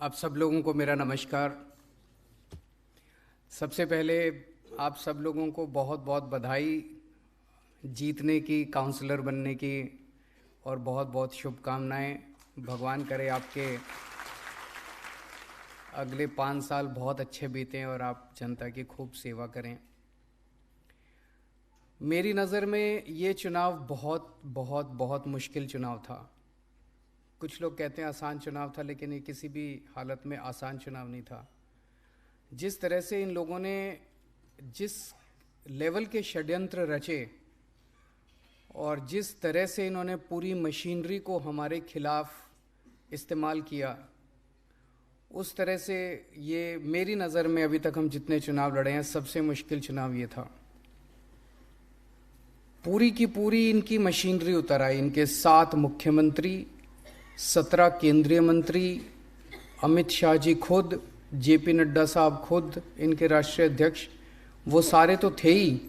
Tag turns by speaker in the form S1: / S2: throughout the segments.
S1: आप सब लोगों को मेरा नमस्कार। सबसे पहले आप सब लोगों को बहुत बहुत बधाई जीतने की, काउंसलर बनने की, और बहुत बहुत शुभकामनाएं। भगवान करे आपके अगले 5 साल बहुत अच्छे बीतें और आप जनता की खूब सेवा करें। मेरी नज़र में ये चुनाव बहुत बहुत बहुत मुश्किल चुनाव था। कुछ लोग कहते हैं आसान चुनाव था, लेकिन ये किसी भी हालत में आसान चुनाव नहीं था। जिस तरह से इन लोगों ने जिस लेवल के षड्यंत्र रचे और जिस तरह से इन्होंने पूरी मशीनरी को हमारे खिलाफ इस्तेमाल किया, उस तरह से ये मेरी नज़र में अभी तक हम जितने चुनाव लड़े हैं सबसे मुश्किल चुनाव ये था। पूरी की पूरी इनकी मशीनरी उतर आई। इनके 7 मुख्यमंत्री, 17 केंद्रीय मंत्री, अमित शाह जी खुद, जेपी नड्डा साहब खुद, इनके राष्ट्रीय अध्यक्ष, वो सारे तो थे ही।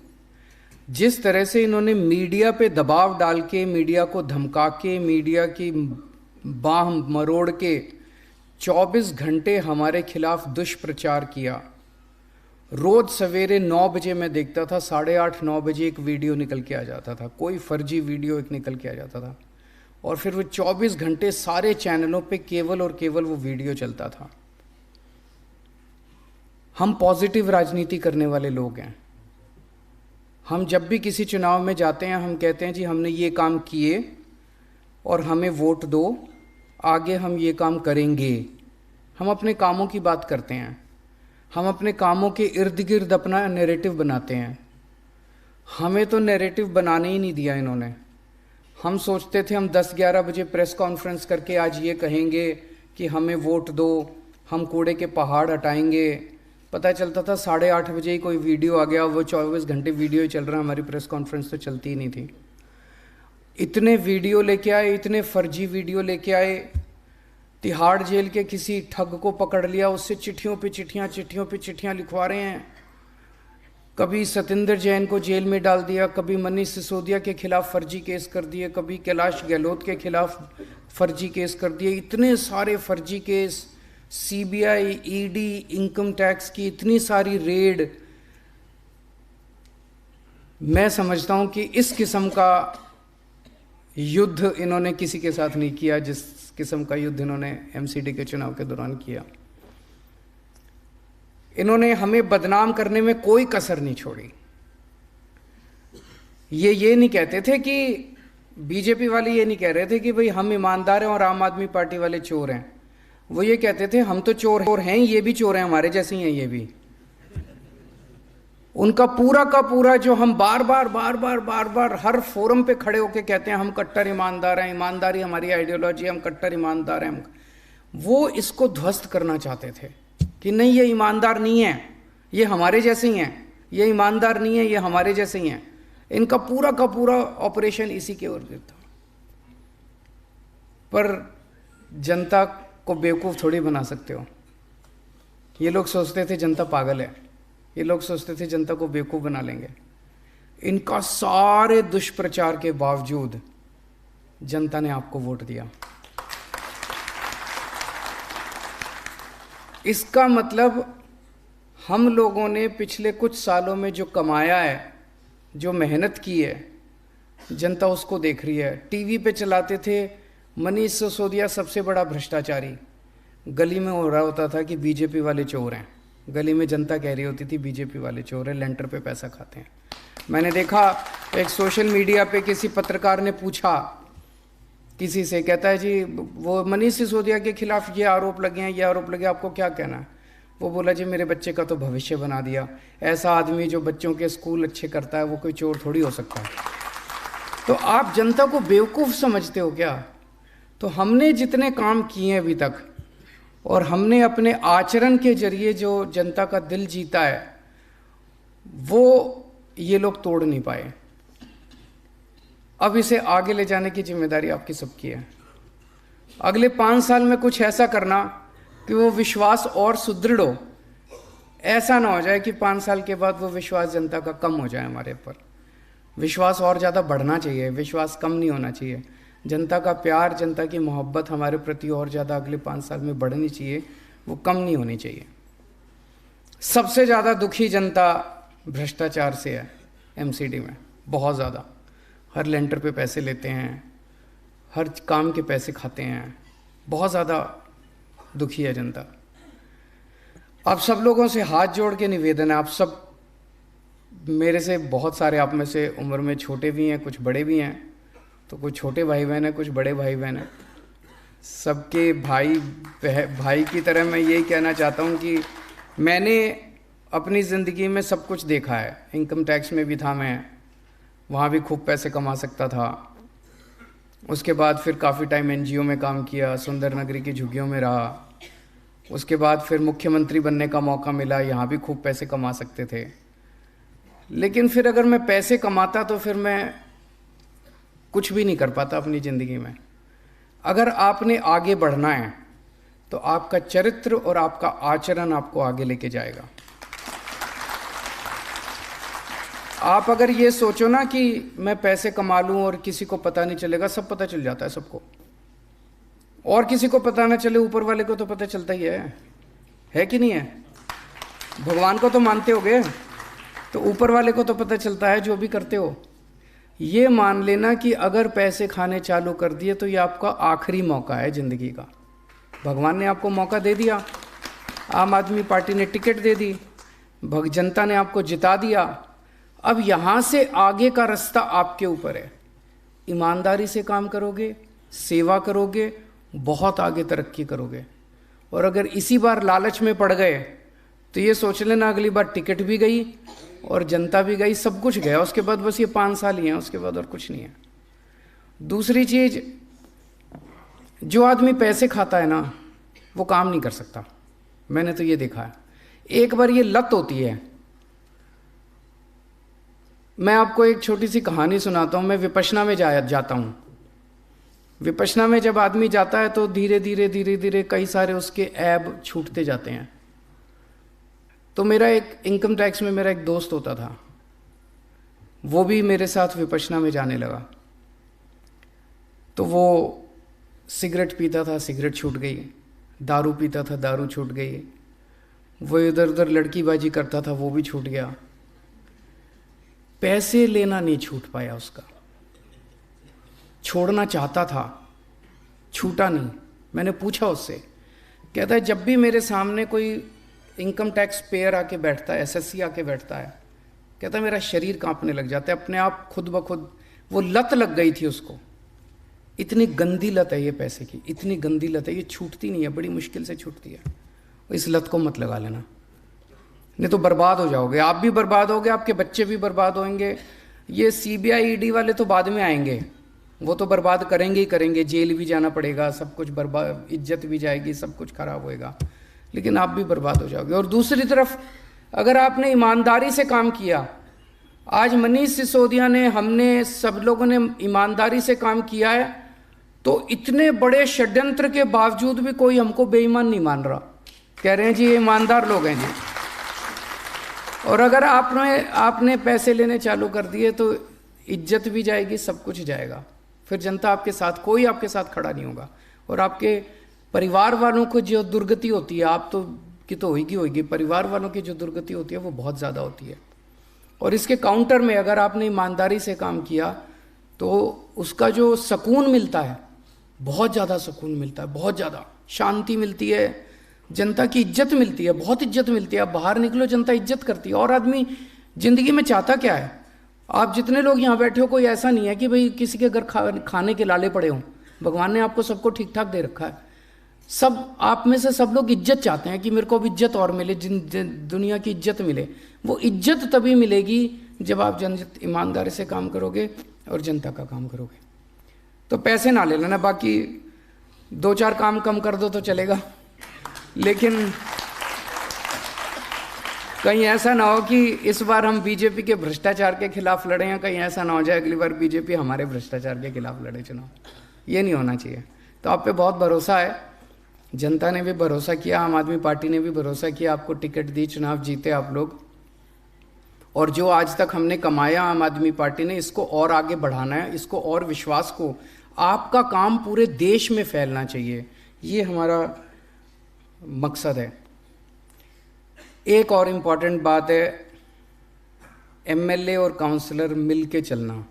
S1: जिस तरह से इन्होंने मीडिया पे दबाव डाल के, मीडिया को धमका के, मीडिया की बाह मरोड़ के 24 घंटे हमारे खिलाफ दुष्प्रचार किया। रोज सवेरे 9 बजे मैं देखता था, 8:30-9 बजे एक वीडियो निकल के आ जाता था, कोई फर्जी वीडियो एक निकल के आ जाता था, और फिर वो 24 घंटे सारे चैनलों पे केवल और केवल वो वीडियो चलता था। हम पॉजिटिव राजनीति करने वाले लोग हैं। हम जब भी किसी चुनाव में जाते हैं हम कहते हैं जी हमने ये काम किए और हमें वोट दो, आगे हम ये काम करेंगे। हम अपने कामों की बात करते हैं, हम अपने कामों के इर्द गिर्द अपना नैरेटिव बनाते हैं। हमें तो नैरेटिव बनाने ही नहीं दिया इन्होंने। हम सोचते थे हम 10-11 बजे प्रेस कॉन्फ्रेंस करके आज ये कहेंगे कि हमें वोट दो, हम कूड़े के पहाड़ हटाएंगे। पता चलता था 8:30 बजे ही कोई वीडियो आ गया, वो 24 घंटे वीडियो ही चल रहा, हमारी प्रेस कॉन्फ्रेंस तो चलती ही नहीं थी। इतने वीडियो लेके आए, इतने फर्जी वीडियो लेके आए। तिहाड़ जेल के किसी ठग को पकड़ लिया, उससे चिट्ठियों पे चिट्ठियां लिखवा रहे हैं। कभी सत्येंद्र जैन को जेल में डाल दिया, कभी मनीष सिसोदिया के खिलाफ फर्जी केस कर दिए, कभी कैलाश गहलोत के खिलाफ फर्जी केस कर दिए। इतने सारे फर्जी case, CBI, ED, income tax की इतनी सारी रेड। मैं समझता हूं कि इस किस्म का युद्ध इन्होंने किसी के साथ नहीं किया जिस किस्म का युद्ध इन्होंने एमसीडी के चुनाव के दौरान किया। इन्होंने हमें बदनाम करने में कोई कसर नहीं छोड़ी। ये नहीं कहते थे कि बीजेपी वाले ये नहीं कह रहे थे कि भाई हम ईमानदार हैं और आम आदमी पार्टी वाले चोर हैं। वो ये कहते थे हम तो चोर हैं, ये भी चोर हैं, हमारे जैसे ही हैं ये भी। उनका पूरा का पूरा जो हम बार बार हर फोरम पे खड़े होके कहते हैं हम कट्टर ईमानदार हैं, ईमानदारी हमारी आइडियोलॉजी, हम कट्टर ईमानदार हैं, वो इसको ध्वस्त करना चाहते थे कि नहीं ये ईमानदार नहीं है, ये हमारे जैसे ही हैं, ये ईमानदार नहीं है, ये हमारे जैसे ही हैं। इनका पूरा का पूरा ऑपरेशन इसी के ओर था। पर जनता को बेवकूफ़ थोड़ी बना सकते हो। ये लोग सोचते थे जनता पागल है, ये लोग सोचते थे जनता को बेवकूफ़ बना लेंगे। इनका सारे दुष्प्रचार के बावजूद जनता ने आपको वोट दिया। इसका मतलब हम लोगों ने पिछले कुछ सालों में जो कमाया है, जो मेहनत की है, जनता उसको देख रही है। टीवी पे चलाते थे मनीष सिसोदिया सबसे बड़ा भ्रष्टाचारी, गली में हो रहा होता था कि बीजेपी वाले चोर हैं। गली में जनता कह रही होती थी बीजेपी वाले चोर हैं, लेंटर पे पैसा खाते हैं। मैंने देखा एक सोशल मीडिया पे किसी पत्रकार ने पूछा किसी से, कहता है जी वो मनीष सिसोदिया के खिलाफ ये आरोप लगे हैं, ये आरोप लगे, आपको क्या कहना है? वो बोला जी मेरे बच्चे का तो भविष्य बना दिया। ऐसा आदमी जो बच्चों के स्कूल अच्छे करता है वो कोई चोर थोड़ी हो सकता है। तो आप जनता को बेवकूफ़ समझते हो क्या? तो हमने जितने काम किए अभी तक और हमने अपने आचरण के जरिए जो जनता का दिल जीता है, वो ये लोग तोड़ नहीं पाए। अब इसे आगे ले जाने की जिम्मेदारी आपकी सबकी है। अगले 5 साल में कुछ ऐसा करना कि वो विश्वास और सुदृढ़ हो। ऐसा ना हो जाए कि 5 साल के बाद वो विश्वास जनता का कम हो जाए हमारे पर। विश्वास और ज़्यादा बढ़ना चाहिए, विश्वास कम नहीं होना चाहिए। जनता का प्यार, जनता की मोहब्बत हमारे प्रति और ज़्यादा अगले 5 साल में बढ़नी चाहिए, वो कम नहीं होनी चाहिए। सबसे ज़्यादा दुखी जनता भ्रष्टाचार से है एमसीडी में, बहुत ज़्यादा। हर लेंटर पे पैसे लेते हैं, हर काम के पैसे खाते हैं, बहुत ज़्यादा दुखी है जनता। आप सब लोगों से हाथ जोड़ के निवेदन है, आप सब मेरे से, बहुत सारे आप में से उम्र में छोटे भी हैं, कुछ बड़े भी हैं, तो कुछ छोटे भाई बहन हैं, कुछ बड़े भाई बहन हैं। सबके भाई की तरह मैं यही कहना चाहता हूँ कि मैंने अपनी ज़िंदगी में सब कुछ देखा है। इनकम टैक्स में भी था मैं, वहाँ भी खूब पैसे कमा सकता था। उसके बाद फिर काफ़ी टाइम एनजीओ में काम किया, सुंदर नगरी की झुग्गियों में रहा। उसके बाद फिर मुख्यमंत्री बनने का मौका मिला, यहाँ भी खूब पैसे कमा सकते थे। लेकिन फिर अगर मैं पैसे कमाता तो फिर मैं कुछ भी नहीं कर पाता अपनी ज़िंदगी में। अगर आपने आगे बढ़ना है तो आपका चरित्र और आपका आचरण आपको आगे लेके जाएगा। आप अगर ये सोचो ना कि मैं पैसे कमा लूं और किसी को पता नहीं चलेगा, सब पता चल जाता है सबको। और किसी को पता ना चले, ऊपर वाले को तो पता चलता ही है कि नहीं है? भगवान को तो मानते होगे, तो ऊपर वाले को तो पता चलता है जो भी करते हो। ये मान लेना कि अगर पैसे खाने चालू कर दिए तो ये आपका आखिरी मौका है ज़िंदगी का। भगवान ने आपको मौका दे दिया, आम आदमी पार्टी ने टिकट दे दी, जनता ने आपको जिता दिया। अब यहाँ से आगे का रास्ता आपके ऊपर है। ईमानदारी से काम करोगे, सेवा करोगे, बहुत आगे तरक्की करोगे। और अगर इसी बार लालच में पड़ गए तो ये सोच लेना अगली बार टिकट भी गई और जनता भी गई, सब कुछ गया। उसके बाद बस ये 5 साल ही हैं, उसके बाद और कुछ नहीं है। दूसरी चीज़, जो आदमी पैसे खाता है ना वो काम नहीं कर सकता। मैंने तो ये देखा है। एक बार ये लत होती है। मैं आपको एक छोटी सी कहानी सुनाता हूँ। मैं विपश्यना में जाता हूँ। विपश्यना में जब आदमी जाता है तो धीरे धीरे कई सारे उसके ऐब छूटते जाते हैं। तो मेरा एक इनकम टैक्स में मेरा एक दोस्त होता था, वो भी मेरे साथ विपश्यना में जाने लगा। तो वो सिगरेट पीता था, सिगरेट छूट गई। दारू पीता था, दारू छूट गई। वो इधर उधर लड़कीबाजी करता था, वो भी छूट गया। पैसे लेना नहीं छूट पाया उसका। छोड़ना चाहता था, छूटा नहीं। मैंने पूछा उससे, कहता है जब भी मेरे सामने कोई इनकम टैक्स पेयर आके बैठता है, एसएससी आके बैठता है, कहता है मेरा शरीर कांपने लग जाता है अपने आप, खुद ब खुद। वो लत लग गई थी उसको। इतनी गंदी लत है ये पैसे की, इतनी गंदी लत है, ये छूटती नहीं है, बड़ी मुश्किल से छूटती है। इस लत को मत लगा लेना, नहीं तो बर्बाद हो जाओगे। आप भी बर्बाद होगे, आपके बच्चे भी बर्बाद होंगे। ये सीबीआई ईडी वाले तो बाद में आएंगे, वो तो बर्बाद करेंगे ही करेंगे। जेल भी जाना पड़ेगा, सब कुछ बर्बाद, इज्जत भी जाएगी, सब कुछ खराब होएगा, लेकिन आप भी बर्बाद हो जाओगे। और दूसरी तरफ अगर आपने ईमानदारी से काम किया, आज मनीष सिसोदिया ने, हमने, सब लोगों ने ईमानदारी से काम किया है, तो इतने बड़े षड्यंत्र के बावजूद भी कोई हमको बेईमान नहीं मान रहा। कह रहे हैं जी ये ईमानदार लोग हैं जी। और अगर आपने पैसे लेने चालू कर दिए तो इज्जत भी जाएगी, सब कुछ जाएगा। फिर जनता आपके साथ, कोई आपके साथ खड़ा नहीं होगा। और आपके परिवार वालों को जो दुर्गति होती है, आप तो की तो होगी, परिवार वालों की जो दुर्गति होती है वो बहुत ज़्यादा होती है। और इसके काउंटर में अगर आपने ईमानदारी से काम किया तो उसका जो सुकून मिलता है, बहुत ज़्यादा सुकून मिलता है, बहुत ज़्यादा शांति मिलती है, जनता की इज्जत मिलती है, बहुत इज्जत मिलती है। आप बाहर निकलो, जनता इज्जत करती है। और आदमी ज़िंदगी में चाहता क्या है? आप जितने लोग यहाँ बैठे हो, कोई ऐसा नहीं है कि भाई किसी के घर खाने के लाले पड़े हों। भगवान ने आपको सबको ठीक ठाक दे रखा है। सब आप में से सब लोग इज्जत चाहते हैं कि मेरे को अब इज्जत और मिले, दुनिया की इज्जत मिले। वो इज्जत तभी मिलेगी जब आप ईमानदारी से काम करोगे और जनता का काम करोगे। तो पैसे ना ले लेना, बाकी 2-4 काम कम कर दो तो चलेगा, लेकिन कहीं ऐसा ना हो कि इस बार हम बीजेपी के भ्रष्टाचार के खिलाफ लड़े हैं, कहीं ऐसा ना हो जाए अगली बार बीजेपी हमारे भ्रष्टाचार के खिलाफ लड़े चुनाव। ये नहीं होना चाहिए। तो आप पे बहुत भरोसा है, जनता ने भी भरोसा किया, आम आदमी पार्टी ने भी भरोसा किया, आपको टिकट दी, चुनाव जीते आप लोग। और जो आज तक हमने कमाया आम आदमी पार्टी ने, इसको और आगे बढ़ाना है, इसको और विश्वास को आपका काम पूरे देश में फैलना चाहिए, ये हमारा मकसद है। एक और इम्पॉर्टेंट बात है, एमएलए और काउंसलर मिल के चलना।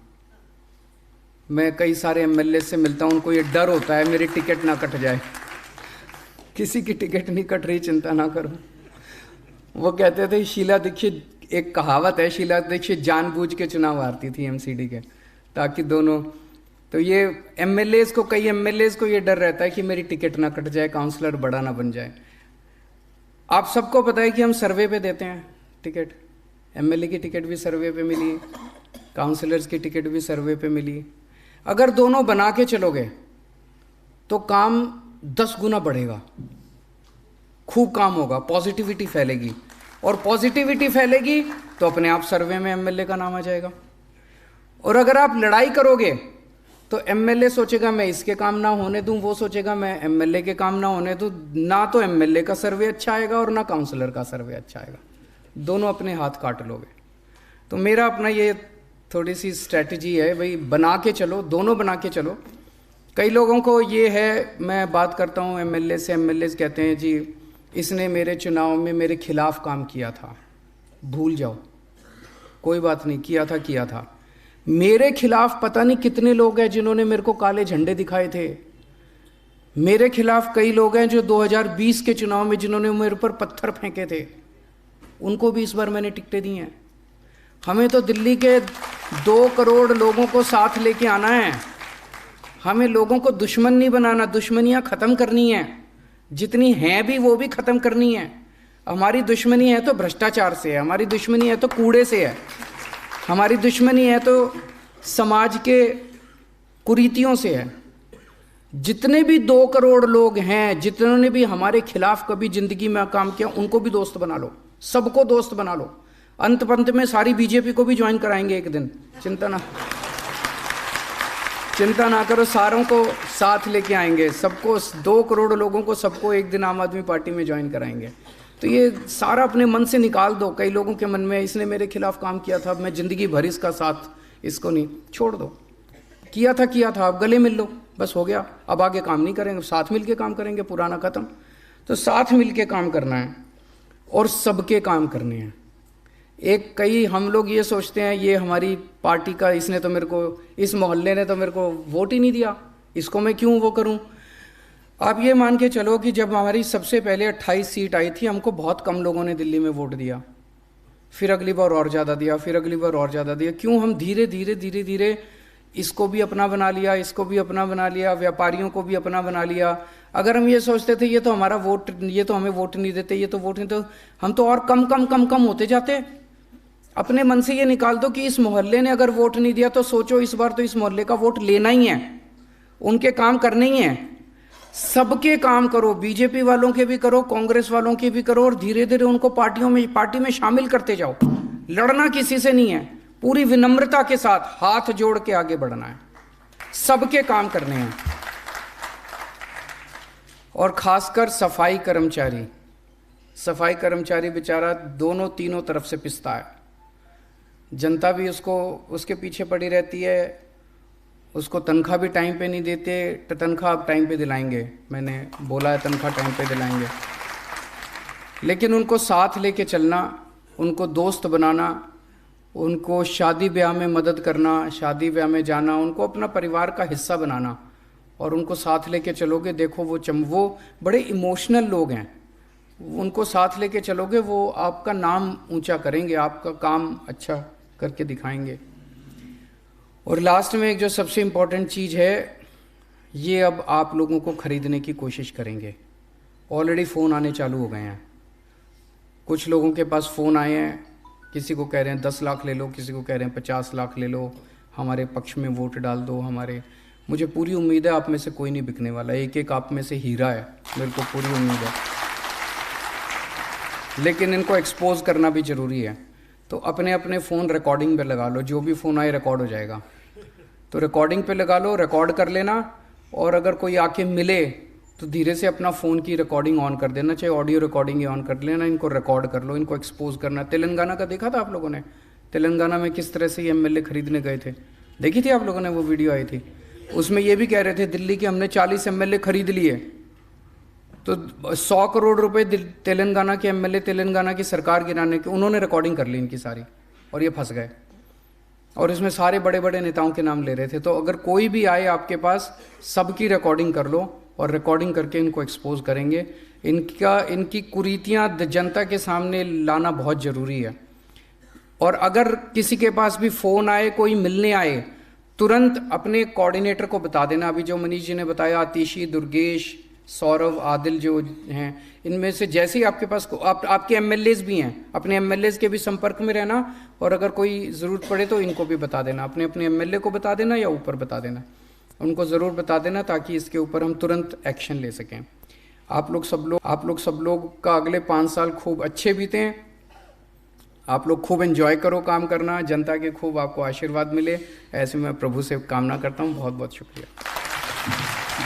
S1: मैं कई सारे एमएलए से मिलता हूँ, उनको ये डर होता है मेरी टिकट ना कट जाए। किसी की टिकट नहीं कट रही, चिंता ना करो। वो कहते थे शीला दीक्षित, एक कहावत है, शीला दीक्षित जानबूझ के चुनाव हारती थी एमसीडी के, ताकि दोनों, तो ये एमएलए को, कई एमएलए को ये डर रहता है कि मेरी टिकट ना कट जाए, काउंसलर बड़ा ना बन जाए। आप सबको पता है कि हम सर्वे पे देते हैं टिकट, एमएलए की टिकट भी सर्वे पे मिली, काउंसलर्स की टिकट भी सर्वे पे मिली। अगर दोनों बना के चलोगे तो काम 10 गुना बढ़ेगा, खूब काम होगा, पॉजिटिविटी फैलेगी, और पॉजिटिविटी फैलेगी तो अपने आप सर्वे में एमएलए का नाम आ जाएगा। और अगर आप लड़ाई करोगे तो एमएलए सोचेगा मैं इसके काम ना होने दूं, वो सोचेगा मैं एमएलए के काम ना होने दूं, ना तो एमएलए का सर्वे अच्छा आएगा और ना काउंसलर का सर्वे अच्छा आएगा, दोनों अपने हाथ काट लोगे। तो मेरा अपना ये थोड़ी सी स्ट्रैटेजी है भाई, बना के चलो, दोनों बना के चलो। कई लोगों को ये है, मैं बात करता हूँ एमएलए से, एमएलए कहते हैं जी इसने मेरे चुनाव में मेरे खिलाफ काम किया था। भूल जाओ, कोई बात नहीं, किया था। मेरे खिलाफ पता नहीं कितने लोग हैं जिन्होंने मेरे को काले झंडे दिखाए थे। मेरे खिलाफ कई लोग हैं जो 2020 के चुनाव में जिन्होंने मेरे पर पत्थर फेंके थे, उनको भी इस बार मैंने टिकटें दी हैं। हमें तो दिल्ली के 2 करोड़ लोगों को साथ लेके आना है, हमें लोगों को दुश्मन नहीं बनाना, दुश्मनियां ख़त्म करनी है, जितनी हैं भी वो भी ख़त्म करनी है। हमारी दुश्मनी है तो भ्रष्टाचार से है, हमारी दुश्मनी है तो कूड़े से है, हमारी दुश्मनी है तो समाज के कुरीतियों से है। जितने भी 2 करोड़ लोग हैं जिन्होंने भी हमारे खिलाफ कभी जिंदगी में काम किया, उनको भी दोस्त बना लो, सबको दोस्त बना लो। अंत पंत में सारी बीजेपी को भी ज्वाइन कराएंगे एक दिन, चिंता ना करो, सारों को साथ लेके आएंगे, सबको, 2 करोड़ लोगों को सबको एक दिन आम आदमी पार्टी में ज्वाइन कराएंगे। तो ये सारा अपने मन से निकाल दो। कई लोगों के मन में इसने मेरे खिलाफ काम किया था, अब मैं ज़िंदगी भर इसका साथ, इसको नहीं, छोड़ दो। किया था, अब गले मिल लो, बस हो गया। अब आगे काम नहीं करेंगे, साथ मिल के काम करेंगे, पुराना ख़त्म। तो साथ मिल के काम करना है और सबके काम करने हैं। कई हम लोग ये सोचते हैं ये हमारी पार्टी का, इसने तो मेरे को, इस मोहल्ले ने तो मेरे को वोट ही नहीं दिया, इसको मैं क्यों वो करूं। आप ये मान के चलो कि जब हमारी सबसे पहले 28 सीट आई थी, हमको बहुत कम लोगों ने दिल्ली में वोट दिया, फिर अगली बार और ज़्यादा दिया, फिर अगली बार और ज़्यादा दिया। क्यों? हम धीरे धीरे इसको भी अपना बना लिया, इसको भी अपना बना लिया, व्यापारियों को भी अपना बना लिया। अगर हम ये सोचते थे ये तो हमारा वोट, ये तो हमें वोट नहीं देते, ये तो वोट नहीं, तो हम तो और कम होते जाते। अपने मन से ये निकाल दो कि इस मोहल्ले ने अगर वोट नहीं दिया तो सोचो इस बार तो इस मोहल्ले का वोट लेना ही है, उनके काम करने ही हैं। सबके काम करो, बीजेपी वालों के भी करो, कांग्रेस वालों के भी करो, और धीरे धीरे उनको पार्टी में शामिल करते जाओ। लड़ना किसी से नहीं है, पूरी विनम्रता के साथ हाथ जोड़ के आगे बढ़ना है, सबके काम करने हैं। और खासकर सफाई कर्मचारी बेचारा दोनों तीनों तरफ से पिसता है। जनता भी उसके पीछे पड़ी रहती है, उसको तनख्वाह भी टाइम पे नहीं देते। तो तनख्वाह आप टाइम पे दिलाएंगे, मैंने बोला है तनख्वाह टाइम पे दिलाएंगे, लेकिन उनको साथ लेके चलना, उनको दोस्त बनाना, उनको शादी ब्याह में मदद करना, शादी ब्याह में जाना, उनको अपना परिवार का हिस्सा बनाना, और उनको साथ लेके चलोगे। देखो वो बड़े इमोशनल लोग हैं, उनको साथ लेके चलोगे, वो आपका नाम ऊंचा करेंगे, आपका काम अच्छा करके दिखाएंगे। और लास्ट में एक जो सबसे इम्पोर्टेंट चीज़ है, ये अब आप लोगों को ख़रीदने की कोशिश करेंगे। ऑलरेडी फ़ोन आने चालू हो गए हैं, कुछ लोगों के पास फ़ोन आए हैं, किसी को कह रहे हैं 10 लाख ले लो, किसी को कह रहे हैं 50 लाख ले लो, हमारे पक्ष में वोट डाल दो। मुझे पूरी उम्मीद है आप में से कोई नहीं बिकने वाला, एक आप में से हीरा है, मेरे को पूरी उम्मीद है, लेकिन इनको एक्सपोज करना भी ज़रूरी है। तो अपने अपने फ़ोन रिकॉर्डिंग पे लगा लो, जो भी फ़ोन आए रिकॉर्ड हो जाएगा, तो रिकॉर्डिंग पे लगा लो, रिकॉर्ड कर लेना। और अगर कोई आके मिले तो धीरे से अपना फ़ोन की रिकॉर्डिंग ऑन कर देना, चाहे ऑडियो रिकॉर्डिंग ही ऑन कर लेना, इनको रिकॉर्ड कर लो, इनको एक्सपोज करना। तेलंगाना का देखा था आप लोगों ने, तेलंगाना में किस तरह से ये एमएलए खरीदने गए थे, देखी थी आप लोगों ने, वो वीडियो आई थी। उसमें ये भी कह रहे थे दिल्ली के हमने 40 एमएलए खरीद लिए, तो 100 करोड़ रुपए तेलंगाना के एमएलए, तेलंगाना की सरकार गिराने के, उन्होंने रिकॉर्डिंग कर ली इनकी सारी, और ये फंस गए। और इसमें सारे बड़े बड़े नेताओं के नाम ले रहे थे। तो अगर कोई भी आए आपके पास, सबकी रिकॉर्डिंग कर लो, और रिकॉर्डिंग करके इनको एक्सपोज करेंगे। इनकी कुरीतियाँ जनता के सामने लाना बहुत ज़रूरी है। और अगर किसी के पास भी फ़ोन आए, कोई मिलने आए, तुरंत अपने कोऑर्डिनेटर को बता देना। अभी जो मनीष जी ने बताया, आतिशी, दुर्गेश, सौरभ, आदिल जो हैं, इनमें से जैसे ही आपके पास आपके एमएलएज भी हैं, अपने एमएलएज के भी संपर्क में रहना, और अगर कोई ज़रूरत पड़े तो इनको भी बता देना, अपने अपने एमएलए को बता देना या ऊपर बता देना, उनको ज़रूर बता देना, ताकि इसके ऊपर हम तुरंत एक्शन ले सकें। आप लोग सब लोग का अगले 5 साल खूब अच्छे बीतें। आप लोग खूब एंजॉय करो काम करना, जनता के खूब आपको आशीर्वाद मिले, ऐसे मैं प्रभु से कामना करता हूँ। बहुत बहुत शुक्रिया।